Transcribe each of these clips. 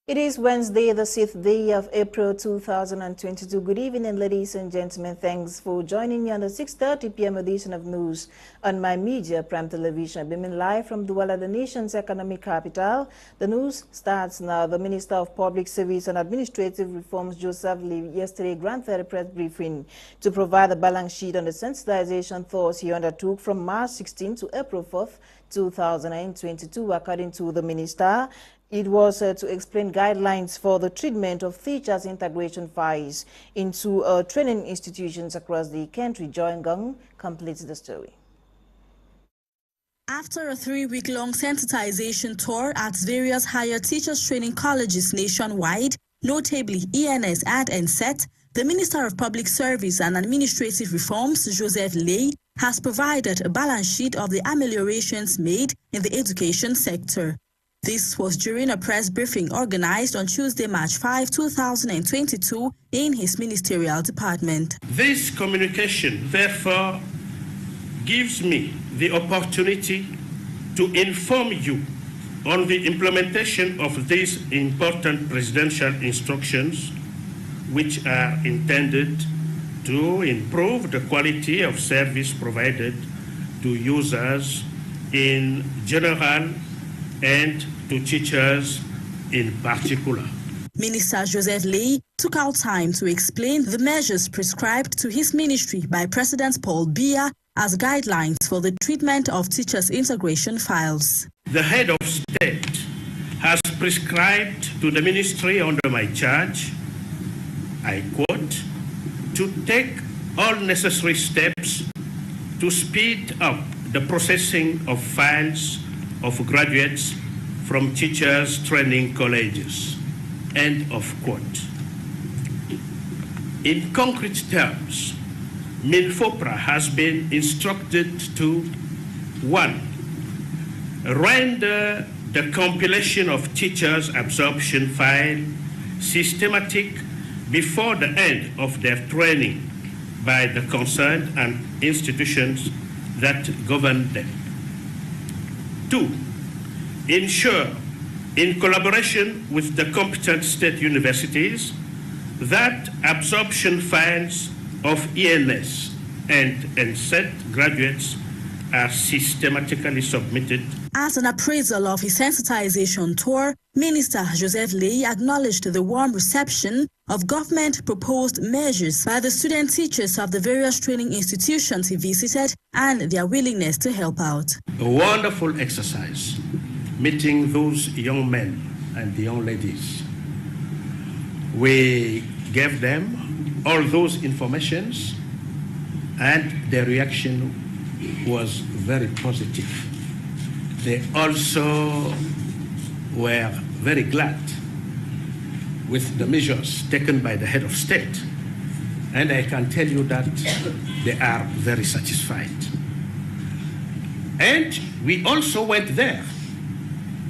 It is Wednesday, the 6th day of April 2022. Good evening, ladies and gentlemen. Thanks for joining me on the 6:30 p.m. edition of News on My Media Prime Television. Beaming live from Douala, the nation's economic capital. The news starts now. The Minister of Public Service and Administrative Reforms, Joseph Lee, yesterday granted a press briefing to provide a balance sheet on the sensitization tours he undertook from March 16 to April 4th, 2022. According to the minister, it was to explain guidelines for the treatment of teachers' integration files into training institutions across the country. Nsungkikang completes the story. After a 3-week-long sensitization tour at various higher teachers training colleges nationwide, notably ENS and NSET, the Minister of Public Service and Administrative Reforms, Joseph Lee, has provided a balance sheet of the ameliorations made in the education sector. This was during a press briefing organized on Tuesday, March 5, 2022 in his ministerial department. This communication, therefore, gives me the opportunity to inform you on the implementation of these important presidential instructions, which are intended to improve the quality of service provided to users in general and to teachers in particular. Minister Joseph Lee took out time to explain the measures prescribed to his ministry by President Paul Biya as guidelines for the treatment of teachers' integration files. The head of state has prescribed to the ministry under my charge, I quote, to take all necessary steps to speed up the processing of files of graduates from teachers training colleges, end of quote. In concrete terms, MINFOPRA has been instructed to 1. Render the compilation of teachers' absorption file systematic before the end of their training by the concerned and institutions that govern them. 2. Ensure, in collaboration with the competent state universities, that absorption files of ENS and NSET graduates are systematically submitted. As an appraisal of his sensitization tour, Minister Joseph Lee acknowledged the warm reception of government-proposed measures by the student teachers of the various training institutions he visited and their willingness to help out. A wonderful exercise, meeting those young men and young ladies. We gave them all those informations and their reaction was very positive. They also were very glad with the measures taken by the head of state. And I can tell you that they are very satisfied. And we also went there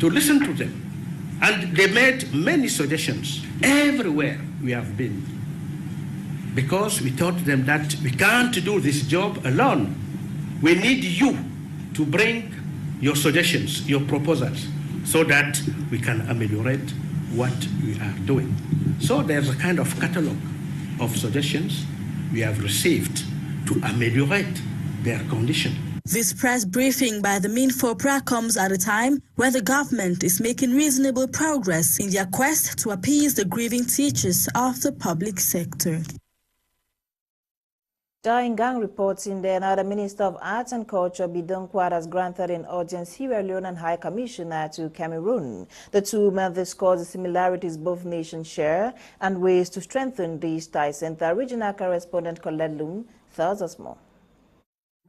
to listen to them. And they made many suggestions everywhere we have been. Because we told them that we can't do this job alone. We need you to bring your suggestions, your proposals, so that we can ameliorate what we are doing. So there's a kind of catalog of suggestions we have received to ameliorate their condition. This press briefing by the MINFOPRA comes at a time when the government is making reasonable progress in their quest to appease the grieving teachers of the public sector. Nsungkikang reports in there. Now, the Minister of Arts and Culture, Bidonkwa, has granted an urgent Sierra Leonean High Commissioner to Cameroon. The two men discussed the similarities both nations share and ways to strengthen these ties. And the regional correspondent Colette Lum tells us more.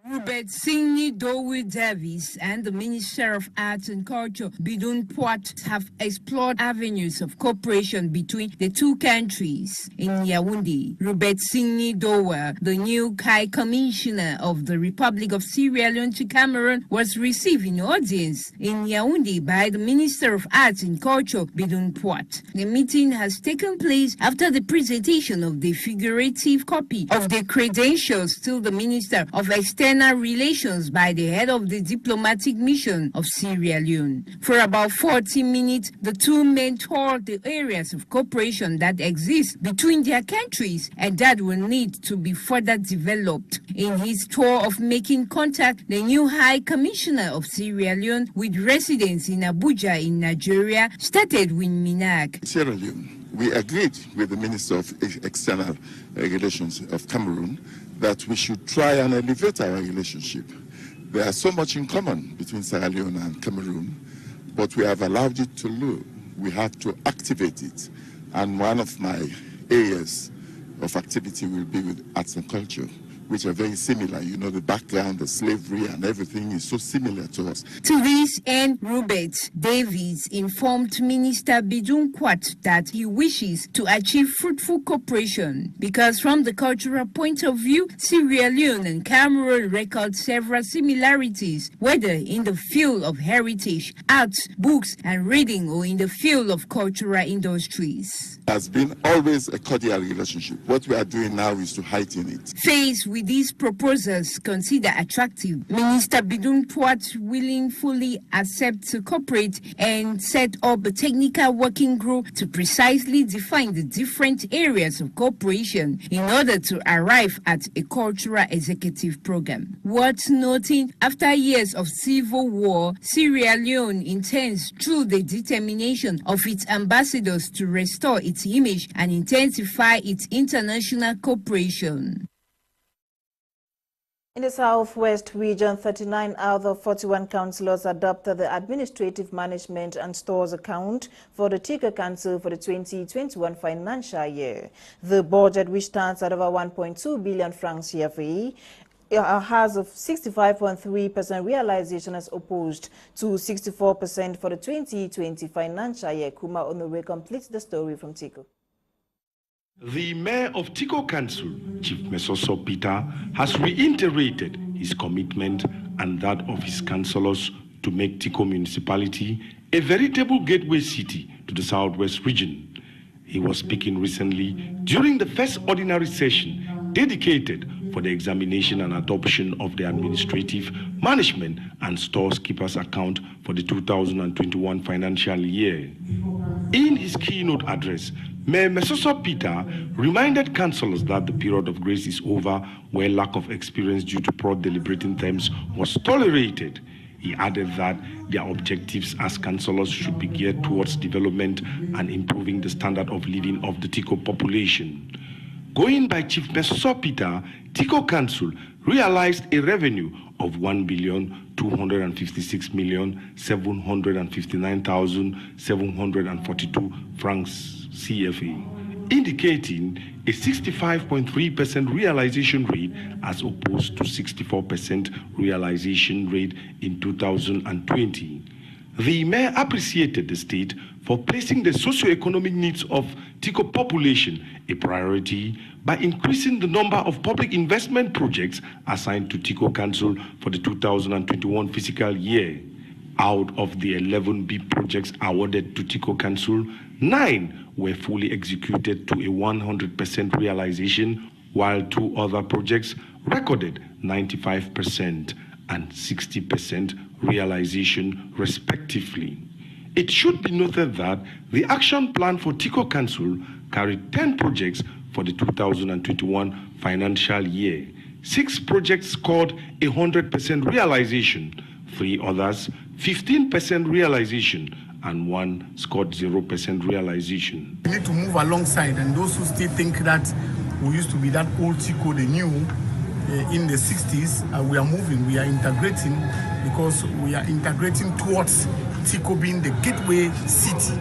Robert Singh Dowie Davis and the Minister of Arts and Culture, Bidun Poit, have explored avenues of cooperation between the two countries. In Yaoundé, Robert Singh Dowie, the new High Commissioner of the Republic of Sierra Leone to Cameroon, was receiving audience in Yaoundé by the Minister of Arts and Culture, Bidun Poit. The meeting has taken place after the presentation of the figurative copy of the credentials to the Minister of External external relations by the head of the diplomatic mission of Sierra Leone. For about 40 minutes, the two men toured the areas of cooperation that exist between their countries and that will need to be further developed. In his tour of making contact, the new High Commissioner of Sierra Leone with residence in Abuja in Nigeria started with Minak. Sierra Leone, we agreed with the Minister of External Relations of Cameroon that we should try and elevate our relationship. There is so much in common between Sierra Leone and Cameroon, but we have allowed it to low. We have to activate it. And one of my areas of activity will be with arts and culture, which are very similar. You know, the background, the slavery and everything is so similar to us. To this end, Robert Davies informed Minister Bidun Kwat that he wishes to achieve fruitful cooperation because from the cultural point of view, Sierra Leone and Cameroon record several similarities, whether in the field of heritage, arts, books and reading or in the field of cultural industries. It has been always a cordial relationship. What we are doing now is to heighten it. Faced with these proposals considered attractive, Minister Bidun Kwat willing fully accept to cooperate and set up a technical working group to precisely define the different areas of cooperation in order to arrive at a cultural executive program. Worth noting, after years of civil war, Sierra Leone intends, through the determination of its ambassadors, to restore its image and intensify its international cooperation. In the Southwest region, 39 out of 41 councillors adopted the Administrative Management and Stores account for the Tiko Council for the 2021 financial year. The budget, which stands at over 1.2 billion francs CFA, has a 65.3% realization as opposed to 64% for the 2020 financial year. Kuma Onore completes the story from Tiko. The mayor of Tiko Council, Chief Mesoso Peter, has reiterated his commitment and that of his councillors to make Tiko municipality a veritable gateway city to the Southwest region. He was speaking recently during the first ordinary session dedicated for the examination and adoption of the Administrative Management and Stores Keepers account for the 2021 financial year. In his keynote address, Mayor Mesoso Peter reminded councillors that the period of grace is over where lack of experience due to poor deliberating terms was tolerated. He added that their objectives as councillors should be geared towards development and improving the standard of living of the Tiko population. Going by Chief Mesoso Peter, Tiko Council realized a revenue of 1,256,759,742 francs CFA, indicating a 65.3% realization rate as opposed to 64% realization rate in 2020. The mayor appreciated the state for placing the socio-economic needs of Tiko population a priority by increasing the number of public investment projects assigned to Tiko Council for the 2021 fiscal year. Out of the 11 big projects awarded to Tiko Council, 9 were fully executed to a 100% realization, while 2 other projects recorded 95% and 60% realization respectively. It should be noted that the action plan for Tiko Council carried 10 projects for the 2021 financial year. 6 projects scored 100% realization, 3 others 15% realization, and 1 scored 0% realization. We need to move alongside, and those who still think that we used to be that old Tiko, the new, in the 60s, we are moving, we are integrating, because we are integrating towards Tiko being the gateway city.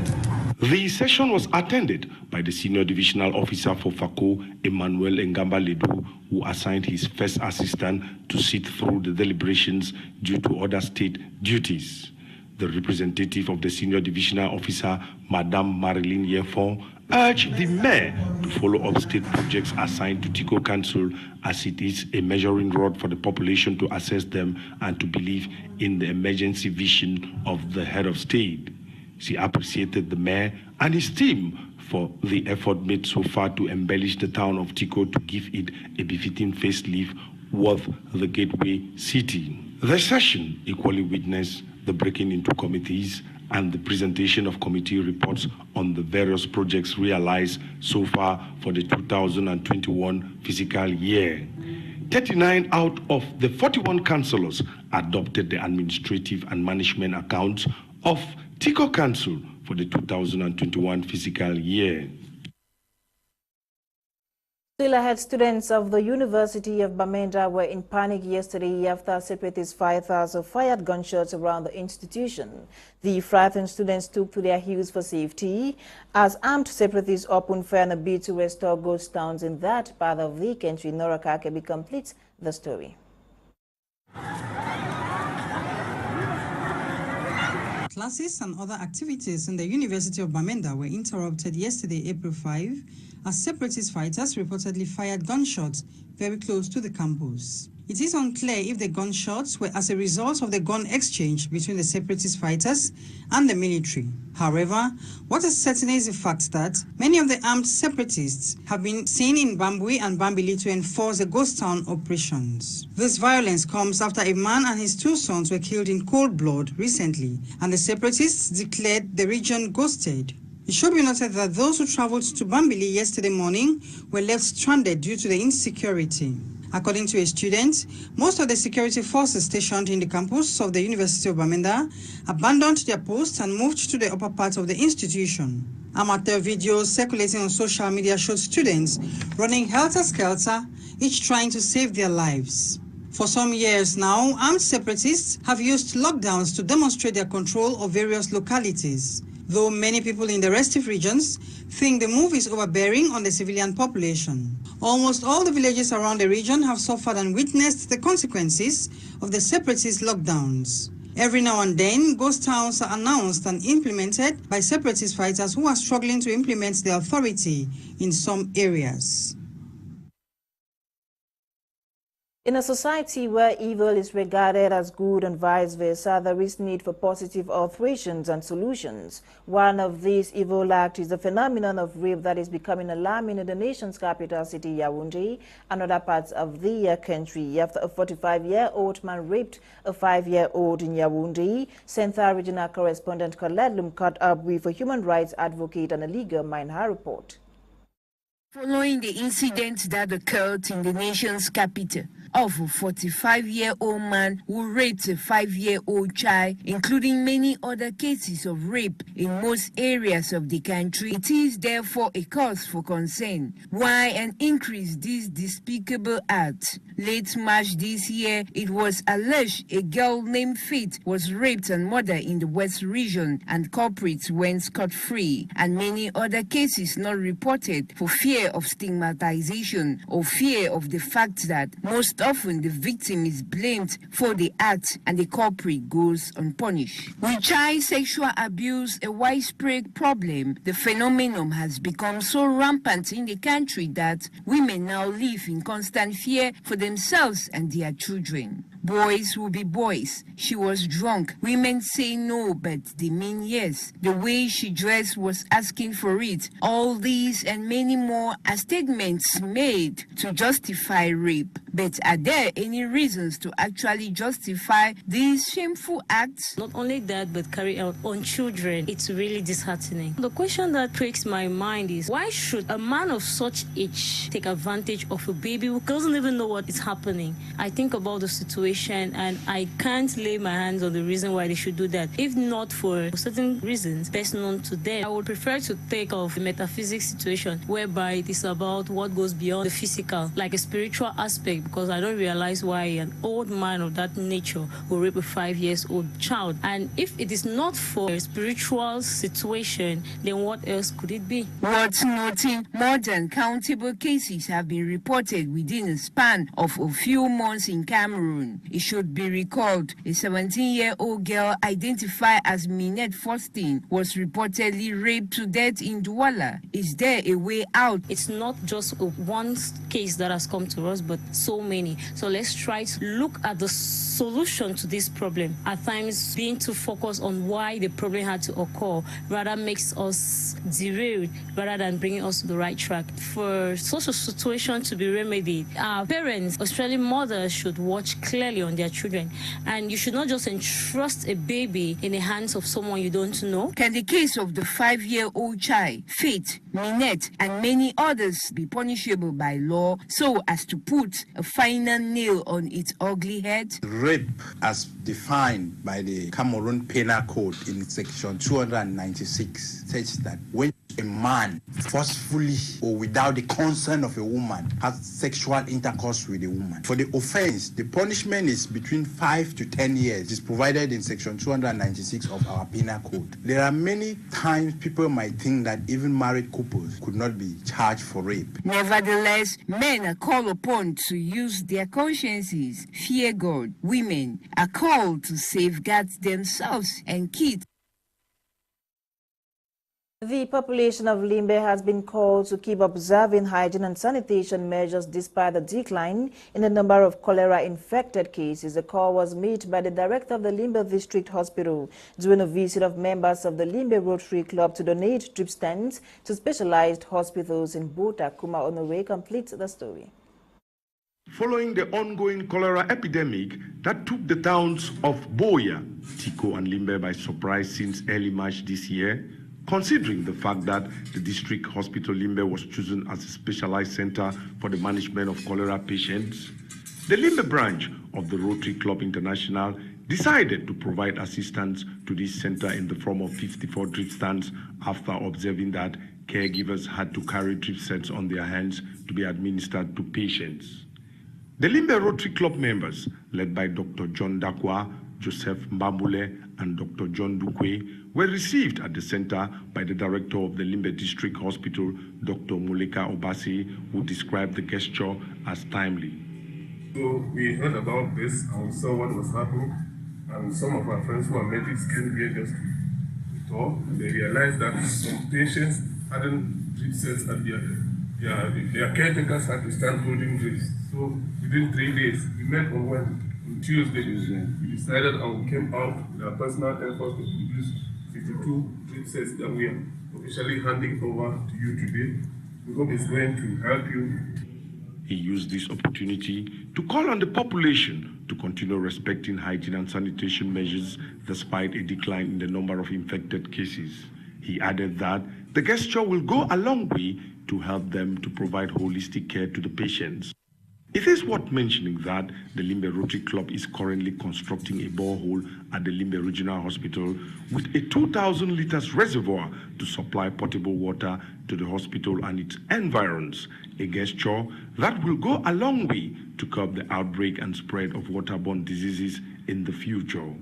The session was attended by the Senior Divisional Officer for FACO, Emmanuel Ngamba Ledu, who assigned his first assistant to sit through the deliberations due to other state duties. The representative of the Senior Divisional Officer, Madame Marilyn Yefon, urged the mayor to follow up state projects assigned to Tiko Council, as it is a measuring rod for the population to assess them and to believe in the emergency vision of the head of state. She appreciated the mayor and his team for the effort made so far to embellish the town of Tiko to give it a befitting facelift worth the Gateway City. The session equally witnessed the breaking into committees and the presentation of committee reports on the various projects realized so far for the 2021 fiscal year. 39 out of the 41 councillors adopted the administrative and management accounts of Tico Council for the 2021 fiscal year. Still ahead, students of the University of Bamenda were in panic yesterday after separatists fired gunshots around the institution. The frightened students took to their heels for safety as armed separatists opened fire in a bid to restore ghost towns in that part of the country. Akeba completes the story. Classes and other activities in the University of Bamenda were interrupted yesterday, April 5, as separatist fighters reportedly fired gunshots very close to the campus. It is unclear if the gunshots were as a result of the gun exchange between the separatist fighters and the military. However, what is certain is the fact that many of the armed separatists have been seen in Bambui and Bambili to enforce the ghost town operations. This violence comes after a man and his two sons were killed in cold blood recently, and the separatists declared the region ghosted. It should be noted that those who traveled to Bambili yesterday morning were left stranded due to the insecurity. According to a student, most of the security forces stationed in the campus of the University of Bamenda abandoned their posts and moved to the upper part of the institution. Amateur videos circulating on social media showed students running helter-skelter, each trying to save their lives. For some years now, armed separatists have used lockdowns to demonstrate their control of various localities, though many people in the restive regions think the move is overbearing on the civilian population. Almost all the villages around the region have suffered and witnessed the consequences of the separatist lockdowns. Every now and then, ghost towns are announced and implemented by separatist fighters who are struggling to implement their authority in some areas. In a society where evil is regarded as good and vice versa, there is need for positive alterations and solutions. One of these evil acts is the phenomenon of rape that is becoming alarming in the nation's capital city, Yaoundé, and other parts of the country. After a 45-year-old man raped a 5-year-old in Yaoundé, Central Regional Correspondent Colette Lum caught up with a human rights advocate and a legal mind. Her report. Following the incident that occurred in the nation's capital of a 45-year-old man who raped a 5-year-old child, including many other cases of rape in most areas of the country, it is therefore a cause for concern. Why an increase this despicable act? Late March this year, it was alleged a girl named Faith was raped and murdered in the West region, and culprits went scot-free, and many other cases not reported for fear of stigmatization or fear of the fact that most often the victim is blamed for the act and the culprit goes unpunished. With child sexual abuse a widespread problem, the phenomenon has become so rampant in the country that women now live in constant fear for themselves and their children. Boys will be boys. She was drunk. Women say no, but they mean yes. The way she dressed was asking for it. All these and many more are statements made to justify rape. But are there any reasons to actually justify these shameful acts? Not only that, but carry out on children. It's really disheartening. The question that pricks my mind is, why should a man of such age take advantage of a baby who doesn't even know what is happening? I think about the situation and I can't lay my hands on the reason why they should do that. If not for certain reasons best known to them, I would prefer to take off the metaphysics situation whereby it is about what goes beyond the physical, like a spiritual aspect, because I don't realize why an old man of that nature will rape a 5-year-old child. And if it is not for a spiritual situation, then what else could it be? Worth noting, more than countable cases have been reported within a span of a few months in Cameroon. It should be recalled a 17-year-old girl identified as Minette Faustin was reportedly raped to death in Douala. Is there a way out? It's not just one case that has come to us, but so many. So let's try to look at the solution to this problem. At times, being too focused on why the problem had to occur rather makes us derailed rather than bringing us to the right track. For such a situation to be remedied, our parents, Australian mothers, should watch clearly on their children, and you should not just entrust a baby in the hands of someone you don't know. Can the case of the 5-year-old child, Faith, Minette, and many others be punishable by law so as to put a final nail on its ugly head? Rape, as defined by the Cameroon Penal Code in section 296, says that when a man forcefully or without the consent of a woman has sexual intercourse with a woman, for the offense, the punishment is between 5 to 10 years. It is provided in section 296 of our penal code. There are many times people might think that even married couples could not be charged for rape. Nevertheless, men are called upon to use their consciences, fear God. Women are called to safeguard themselves and kids. The population of Limbe has been called to keep observing hygiene and sanitation measures despite the decline in the number of cholera-infected cases. The call was made by the director of the Limbe District Hospital during a visit of members of the Limbe Rotary Club to donate drip stands to specialized hospitals in Bota. Kuma Onore completes the story. Following the ongoing cholera epidemic that took the towns of Boya, Tiko and Limbe by surprise since early March this year, considering the fact that the district hospital Limbe was chosen as a specialized center for the management of cholera patients, the Limbe branch of the Rotary Club International decided to provide assistance to this center in the form of 54 drip stands after observing that caregivers had to carry drip sets on their hands to be administered to patients. The Limbe Rotary Club members, led by Dr. John Dakwa, Joseph Mbambule, and Dr. John Dukwe, were received at the center by the director of the Limbe District Hospital, Dr. Muleka Obasi, who described the gesture as timely. So we heard about this and we saw what was happening, and some of our friends who are medics came here just to talk, and they realized that some patients hadn't drip sets at their caretakers had to stand holding drips. So within 3 days, we met on Tuesday, we decided and we came out with our personal efforts to produce 52 drip sets that we are officially handing over to you today. We hope it's going to help you. He used this opportunity to call on the population to continue respecting hygiene and sanitation measures despite a decline in the number of infected cases. He added that the gesture will go a long way to help them to provide holistic care to the patients. It is worth mentioning that the Limbe Rotary Club is currently constructing a borehole at the Limbe Regional Hospital with a 2,000 liters reservoir to supply potable water to the hospital and its environs, a gesture that will go a long way to curb the outbreak and spread of waterborne diseases in the future.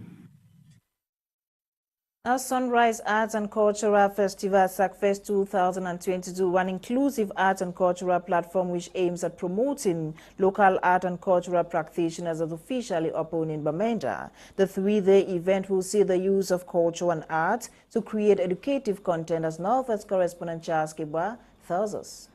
Our Sunrise Arts and Cultural Festival SACFest 2022, an inclusive art and cultural platform which aims at promoting local art and cultural practitioners, is officially opened in Bamenda. The 3-day event will see the use of culture and art to create educative content, as Northwest correspondent Charles Akeba tells us.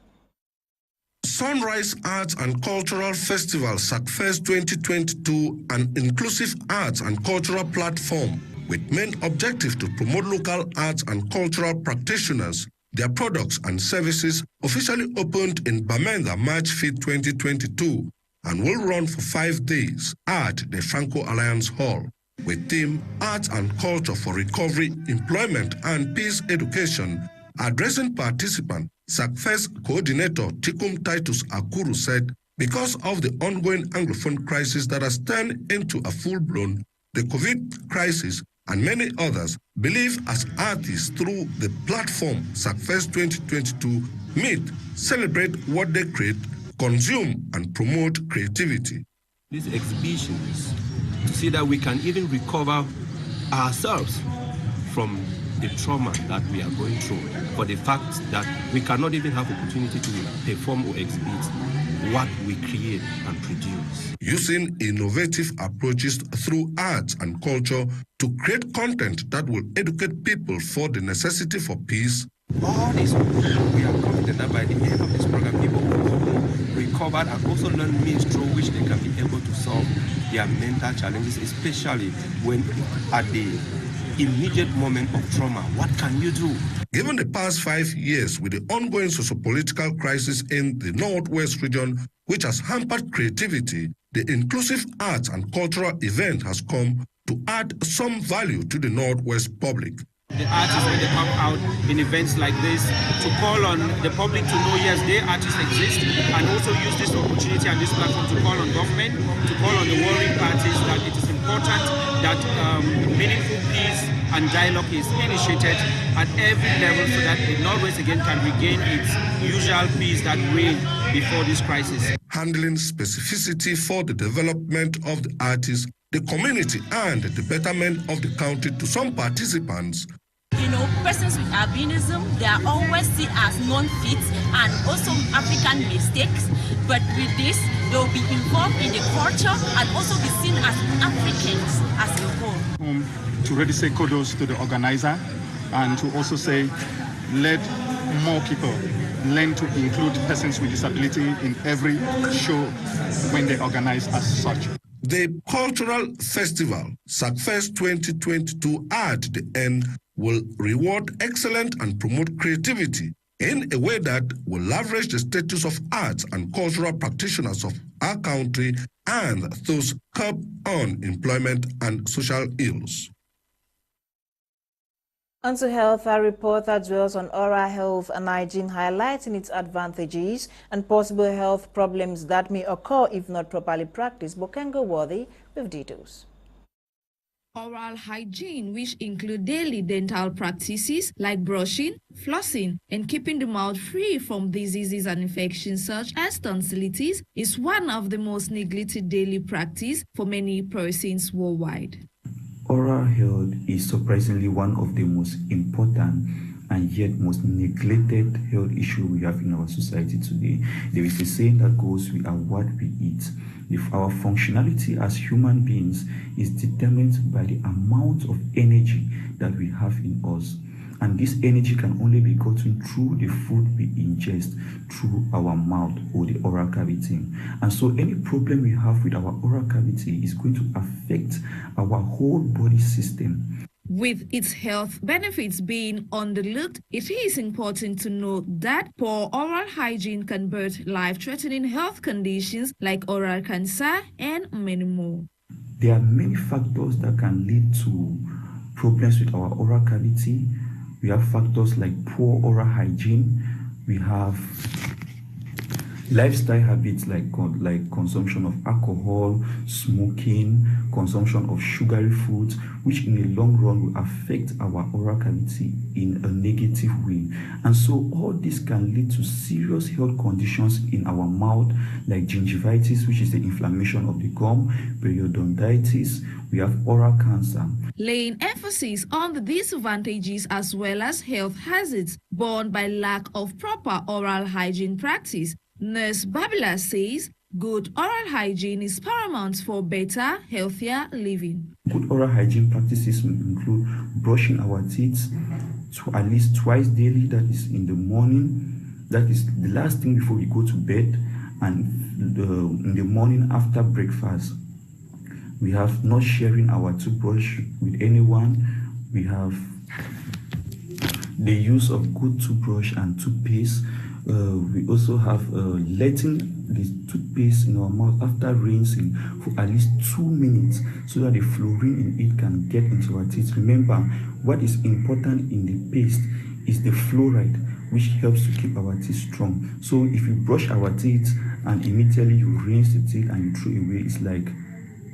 Sunrise Arts and Cultural Festival SACFest 2022, an inclusive arts and cultural platform with main objective to promote local arts and cultural practitioners, their products and services, officially opened in Bamenda March 5, 2022, and will run for 5 days at the Franco Alliance Hall, with theme Arts and Culture for Recovery, Employment and Peace Education. Addressing participants, SACFest coordinator Tikum Titus Akuru said, because of the ongoing Anglophone crisis that has turned into a full-blown, the COVID crisis, and many others, believe as artists through the platform SACFest 2022 meet, celebrate what they create, consume and promote creativity. These exhibitions to see that we can even recover ourselves from the trauma that we are going through, for the fact that we cannot even have opportunity to perform or exhibit what we create and produce. Using innovative approaches through arts and culture to create content that will educate people for the necessity for peace. All this, we are confident that by the end of this program, people will recover and also learn means through which they can be able to solve their mental challenges, especially when at the immediate moment of trauma. What can you do? Given the past 5 years with the ongoing socio-political crisis in the Northwest region, which has hampered creativity, the inclusive arts and cultural event has come to add some value to the Northwest public. The artists, when they come out in events like this, to call on the public to know, yes, their artists exist, and also use this opportunity and this platform to call on government, to call on the warring parties that it is important that meaningful peace and dialogue is initiated at every level so that the Northwest again can regain its usual peace that reigned before this crisis. Handling specificity for the development of the artists, the community, and the betterment of the country to some participants. You know, persons with albinism, they are always seen as non-fit and also African mistakes. But with this, they will be involved in the culture and also be seen as Africans as a whole. To really say kudos to the organizer and to also say let more people learn to include persons with disability in every show when they organize as such. The cultural festival, SACFest 2022, at the end will reward excellence and promote creativity in a way that will leverage the status of arts and cultural practitioners of our country and thus curb unemployment and social ills. Onto health, a report that dwells on oral health and hygiene, highlighting its advantages and possible health problems that may occur if not properly practiced. Bokengo Worthy with details. Oral hygiene, which include daily dental practices like brushing, flossing, and keeping the mouth free from diseases and infections such as tonsillitis, is one of the most neglected daily practice for many persons worldwide. Oral health is surprisingly one of the most important and yet most neglected health issue we have in our society today. There is a saying that goes, we are what we eat. If our functionality as human beings is determined by the amount of energy that we have in us, and this energy can only be gotten through the food we ingest through our mouth or the oral cavity. And so any problem we have with our oral cavity is going to affect our whole body system. With its health benefits being underlooked, it is important to note that poor oral hygiene can birth life-threatening health conditions like oral cancer and many more. There are many factors that can lead to problems with our oral cavity. We have factors like poor oral hygiene. We have lifestyle habits like consumption of alcohol, smoking, consumption of sugary foods, which in the long run will affect our oral cavity in a negative way. And so all this can lead to serious health conditions in our mouth, like gingivitis, which is the inflammation of the gum, periodontitis. We have oral cancer. Laying emphasis on the disadvantages as well as health hazards borne by lack of proper oral hygiene practice, Nurse Babila says good oral hygiene is paramount for better, healthier living. Good oral hygiene practices will include brushing our teeth at least twice daily, that is in the morning, that is the last thing before we go to bed, and in the morning after breakfast. We have not sharing our toothbrush with anyone. We have the use of good toothbrush and toothpaste. We also have letting the toothpaste in our mouth after rinsing for at least 2 minutes so that the fluorine in it can get into our teeth. Remember, what is important in the paste is the fluoride, which helps to keep our teeth strong. So if you brush our teeth and immediately you rinse the teeth and you throw away, it's like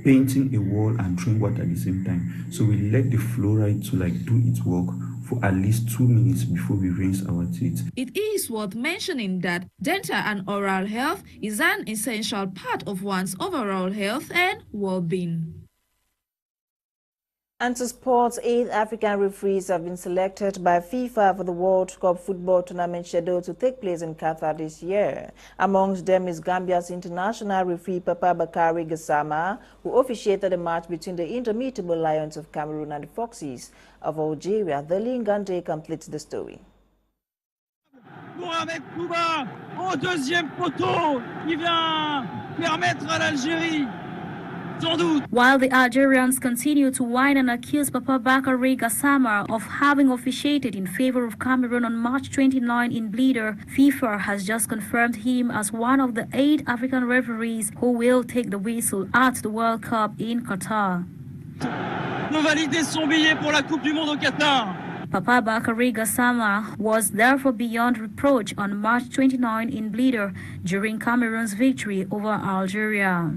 painting a wall and throwing water at the same time. So we let the fluoride to do its work for at least 2 minutes before we rinse our teeth. It is worth mentioning that dental and oral health is an essential part of one's overall health and well-being. And to sports, 8 African referees have been selected by FIFA for the World Cup football tournament scheduled to take place in Qatar this year. Amongst them is Gambia's international referee Papa Bakari Gassama, who officiated a match between the indomitable Lions of Cameroon and the Foxes of Algeria. The Lingante completes the story. Avec Touba au deuxième poteau qui vient permettre à l'Algérie. While the Algerians continue to whine and accuse Papa Bakary Gassama of having officiated in favor of Cameroon on March 29 in Bleeder, FIFA has just confirmed him as one of the 8 African referees who will take the whistle at the World Cup in Qatar. De valider son billet pour la Coupe du Monde au Qatar. Papa Bakary Gassama was therefore beyond reproach on March 29 in Bleeder during Cameroon's victory over Algeria.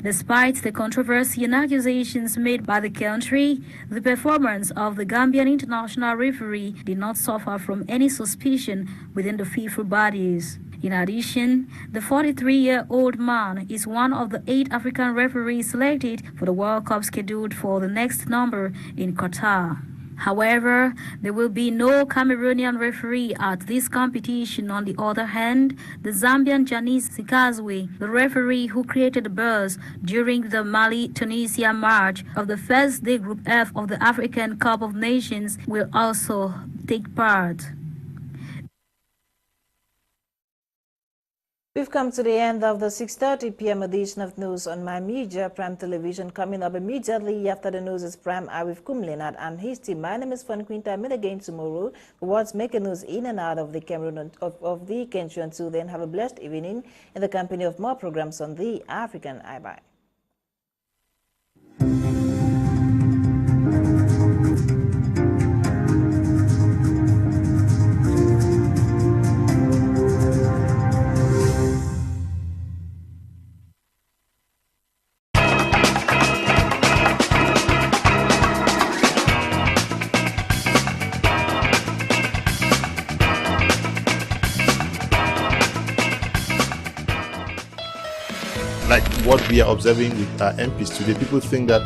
Despite the controversy and accusations made by the country, the performance of the Gambian international referee did not suffer from any suspicion within the FIFA bodies. In addition, the 43-year-old man is one of the 8 African referees selected for the World Cup scheduled for the next number in Qatar. However, there will be no Cameroonian referee at this competition. On the other hand, the Zambian Janice Sikazwe, the referee who created the buzz during the Mali-Tunisia match of the first day Group F of the African Cup of Nations, will also take part. We've come to the end of the 6:30 p.m. edition of News on My Media Prime Television. Coming up immediately after the news is Prime Eye with Kumlinat and his team. My name is Fon Quinter. I meet again tomorrow for what's making news in and out of the Cameroon of the country. Until then, have a blessed evening in the company of more programs on the African Eye. Bye. Like what we are observing with our MPs today, people think that